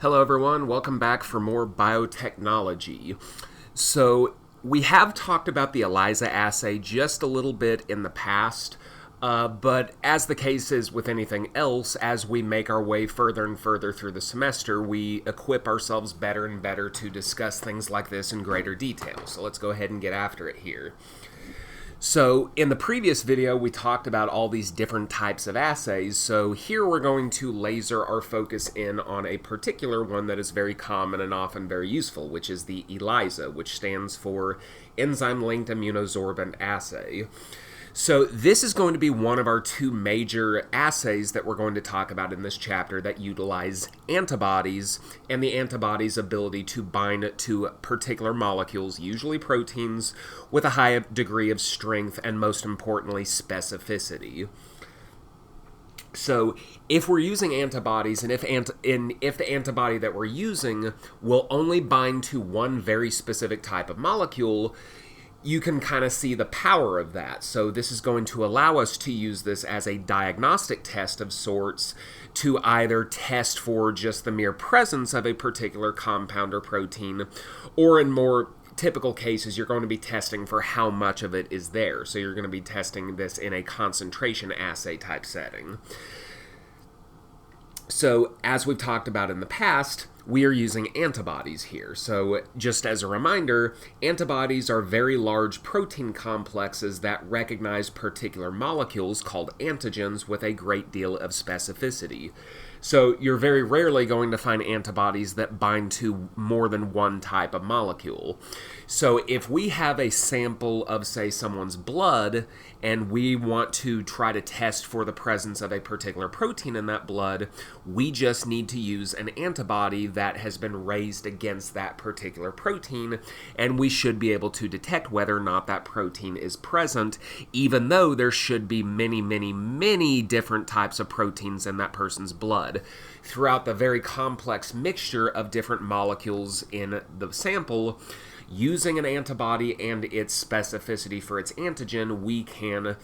Hello everyone, welcome back for more biotechnology. So we have talked about the ELISA assay just a little bit in the past, but as the case is with anything else, as we make our way further and further through the semester, we equip ourselves better and better to discuss things like this in greater detail. So let's go ahead and get after it here. So in the previous video, we talked about all these different types of assays, so here we're going to laser our focus in on a particular one that is very common and often very useful, which is the ELISA, which stands for Enzyme-Linked Immunosorbent Assay. So this is going to be one of our two major assays that we're going to talk about in this chapter that utilize antibodies and the antibodies' ability to bind to particular molecules, usually proteins, with a high degree of strength and, most importantly, specificity. So if we're using antibodies, and if the antibody that we're using will only bind to one very specific type of molecule, you can kind of see the power of that. So this is going to allow us to use this as a diagnostic test of sorts to either test for just the mere presence of a particular compound or protein, or in more typical cases, you're going to be testing for how much of it is there. So you're going to be testing this in a concentration assay type setting. So, as we've talked about in the past, we are using antibodies here. So, just as a reminder, antibodies are very large protein complexes that recognize particular molecules called antigens with a great deal of specificity. So, you're very rarely going to find antibodies that bind to more than one type of molecule. So, if we have a sample of, say, someone's blood, and we want to try to test for the presence of a particular protein in that blood, we just need to use an antibody that has been raised against that particular protein, and we should be able to detect whether or not that protein is present, even though there should be many, many, many different types of proteins in that person's blood. Throughout the very complex mixture of different molecules in the sample, using an antibody and its specificity for its antigen, we can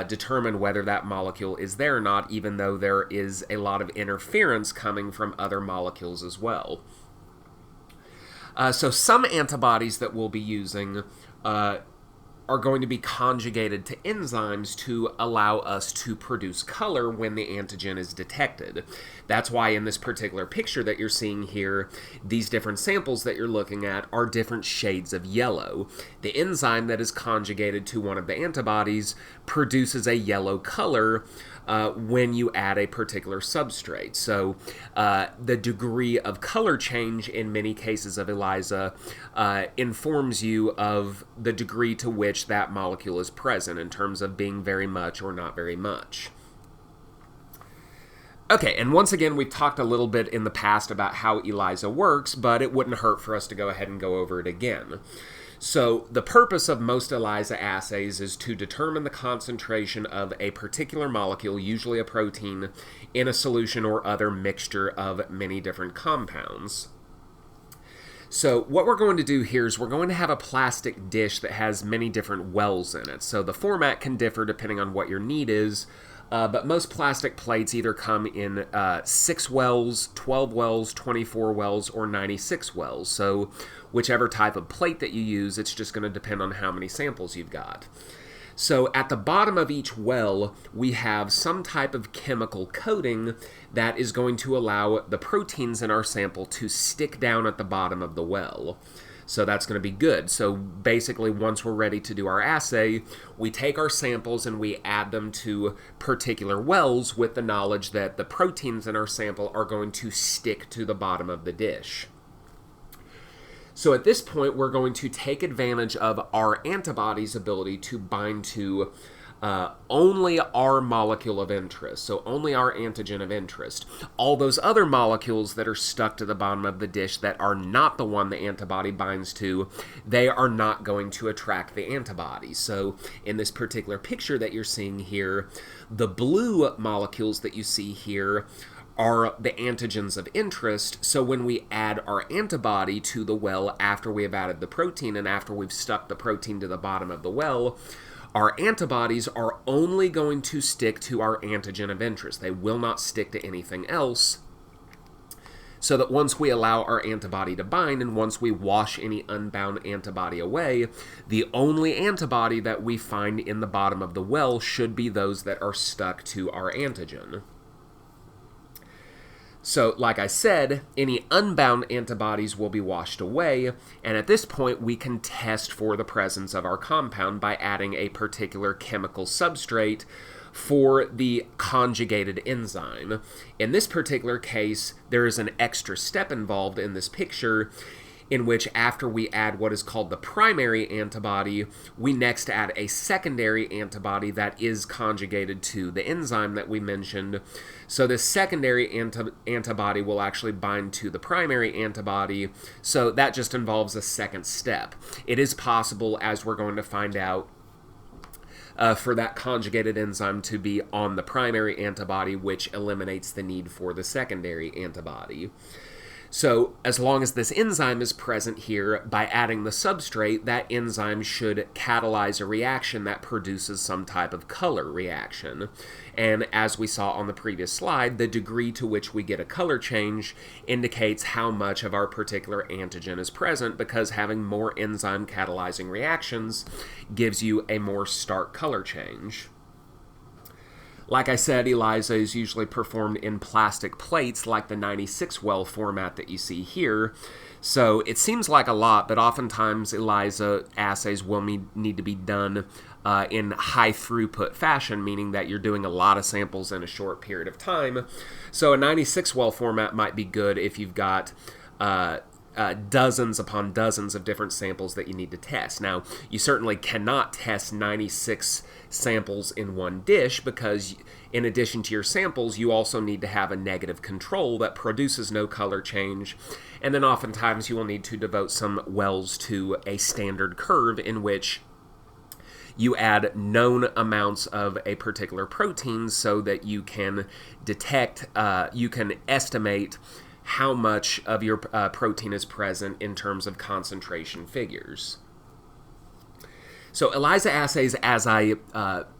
determine whether that molecule is there or not, even though there is a lot of interference coming from other molecules as well. So some antibodies that we'll be using are going to be conjugated to enzymes to allow us to produce color when the antigen is detected. That's why in this particular picture that you're seeing here, these different samples that you're looking at are different shades of yellow. The enzyme that is conjugated to one of the antibodies produces a yellow color when you add a particular substrate. So the degree of color change in many cases of ELISA informs you of the degree to which that molecule is present in terms of being very much or not very much. Okay, and once again, we've talked a little bit in the past about how ELISA works, but it wouldn't hurt for us to go ahead and go over it again. So the purpose of most ELISA assays is to determine the concentration of a particular molecule, usually a protein, in a solution or other mixture of many different compounds. So what we're going to do here is we're going to have a plastic dish that has many different wells in it. So the format can differ depending on what your need is, but most plastic plates either come in 6 wells, 12 wells, 24 wells, or 96 wells. So whichever type of plate that you use, it's just going to depend on how many samples you've got. So at the bottom of each well, we have some type of chemical coating that is going to allow the proteins in our sample to stick down at the bottom of the well. So that's going to be good. So basically, once we're ready to do our assay, we take our samples and we add them to particular wells with the knowledge that the proteins in our sample are going to stick to the bottom of the dish. So at this point, we're going to take advantage of our antibody's ability to bind to only our molecule of interest, so only our antigen of interest. All those other molecules that are stuck to the bottom of the dish that are not the one the antibody binds to, they are not going to attract the antibody. So in this particular picture that you're seeing here, the blue molecules that you see here are the antigens of interest, so when we add our antibody to the well after we have added the protein and after we've stuck the protein to the bottom of the well, our antibodies are only going to stick to our antigen of interest. They will not stick to anything else. so that once we allow our antibody to bind and once we wash any unbound antibody away, the only antibody that we find in the bottom of the well should be those that are stuck to our antigen. So, like I said, any unbound antibodies will be washed away, and at this point we can test for the presence of our compound by adding a particular chemical substrate for the conjugated enzyme. In this particular case, there is an extra step involved in this picture, in which after we add what is called the primary antibody, we next add a secondary antibody that is conjugated to the enzyme that we mentioned. So this secondary antibody will actually bind to the primary antibody, so that just involves a second step. It is possible, as we're going to find out, for that conjugated enzyme to be on the primary antibody, which eliminates the need for the secondary antibody. So as long as this enzyme is present here, by adding the substrate, that enzyme should catalyze a reaction that produces some type of color reaction. And as we saw on the previous slide, the degree to which we get a color change indicates how much of our particular antigen is present, because having more enzyme catalyzing reactions gives you a more stark color change. Like I said, ELISA is usually performed in plastic plates like the 96 well format that you see here. So it seems like a lot, but oftentimes ELISA assays will need to be done in high throughput fashion, meaning that you're doing a lot of samples in a short period of time. So a 96 well format might be good if you've got dozens upon dozens of different samples that you need to test. Now, you certainly cannot test 96 samples in one dish, because in addition to your samples, you also need to have a negative control that produces no color change. And then oftentimes you will need to devote some wells to a standard curve in which you add known amounts of a particular protein so that you can detect, you can estimate how much of your protein is present in terms of concentration figures. So ELISA assays, as I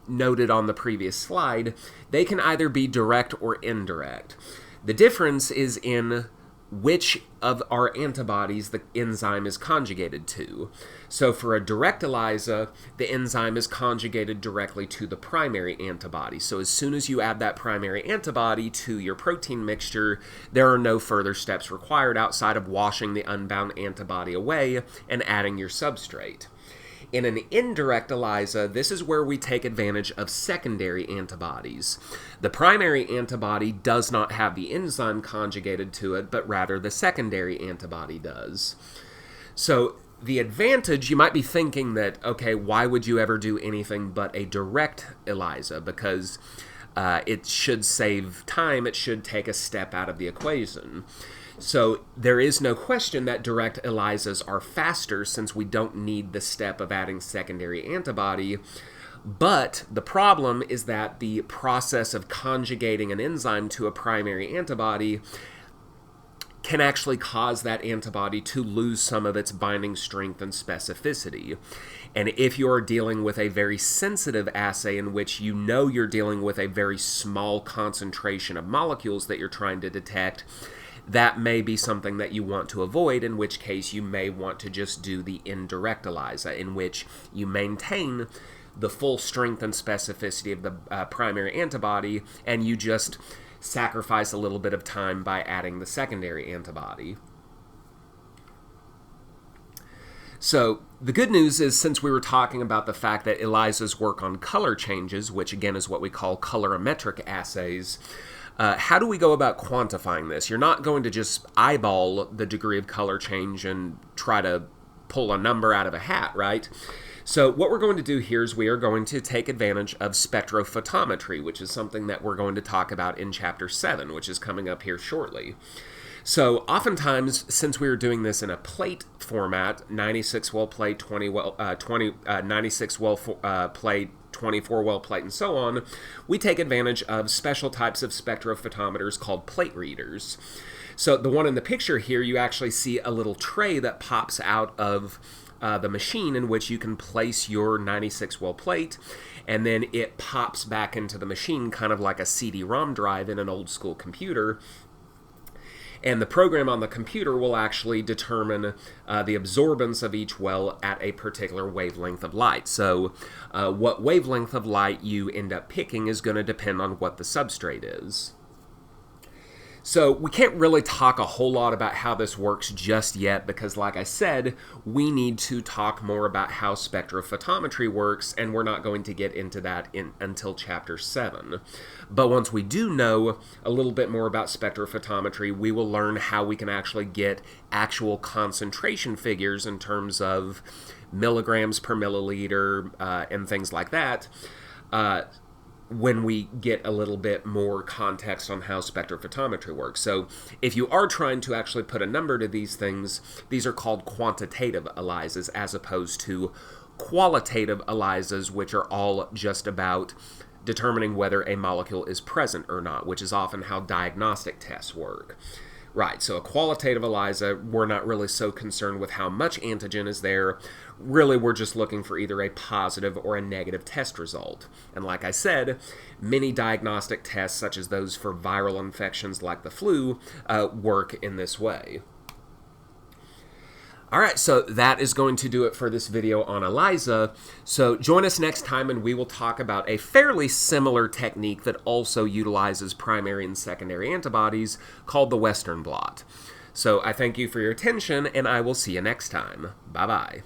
noted on the previous slide, they can either be direct or indirect. The difference is in which of our antibodies the enzyme is conjugated to. So for a direct ELISA, the enzyme is conjugated directly to the primary antibody. So as soon as you add that primary antibody to your protein mixture, there are no further steps required outside of washing the unbound antibody away and adding your substrate. In an indirect ELISA, this is where we take advantage of secondary antibodies. The primary antibody does not have the enzyme conjugated to it, but rather the secondary antibody does. So the advantage, you might be thinking that, okay, why would you ever do anything but a direct ELISA? Because it should save time, it should take a step out of the equation. So there is no question that direct ELISAs are faster, since we don't need the step of adding secondary antibody. But the problem is that the process of conjugating an enzyme to a primary antibody can actually cause that antibody to lose some of its binding strength and specificity. And if you're dealing with a very sensitive assay in which you know you're dealing with a very small concentration of molecules that you're trying to detect, that may be something that you want to avoid, in which case you may want to just do the indirect ELISA, in which you maintain the full strength and specificity of the primary antibody, and you just sacrifice a little bit of time by adding the secondary antibody. So the good news is, since we were talking about the fact that ELISAs work on color changes, which again is what we call colorimetric assays, how do we go about quantifying this? You're not going to just eyeball the degree of color change and try to pull a number out of a hat, right? So what we're going to do here is we are going to take advantage of spectrophotometry, which is something that we're going to talk about in Chapter 7, which is coming up here shortly. So oftentimes, since we were doing this in a plate format, 96 well plate, 96 well plate, 24 well plate, and so on, we take advantage of special types of spectrophotometers called plate readers. So the one in the picture here, you actually see a little tray that pops out of the machine, in which you can place your 96 well plate, and then it pops back into the machine, kind of like a CD-ROM drive in an old school computer. And the program on the computer will actually determine the absorbance of each well at a particular wavelength of light. So what wavelength of light you end up picking is going to depend on what the substrate is. So we can't really talk a whole lot about how this works just yet because, like I said, we need to talk more about how spectrophotometry works, and we're not going to get into that until Chapter 7. But once we do know a little bit more about spectrophotometry, we will learn how we can actually get actual concentration figures in terms of milligrams per milliliter and things like that. When we get a little bit more context on how spectrophotometry works. So if you are trying to actually put a number to these things, these are called quantitative ELISAs as opposed to qualitative ELISAs, which are all just about determining whether a molecule is present or not, which is often how diagnostic tests work. Right, so a qualitative ELISA, we're not really so concerned with how much antigen is there. Really, we're just looking for either a positive or a negative test result. And like I said, many diagnostic tests, such as those for viral infections like the flu, work in this way. Alright, so that is going to do it for this video on ELISA. So join us next time and we will talk about a fairly similar technique that also utilizes primary and secondary antibodies called the Western blot. So I thank you for your attention and I will see you next time. Bye-bye.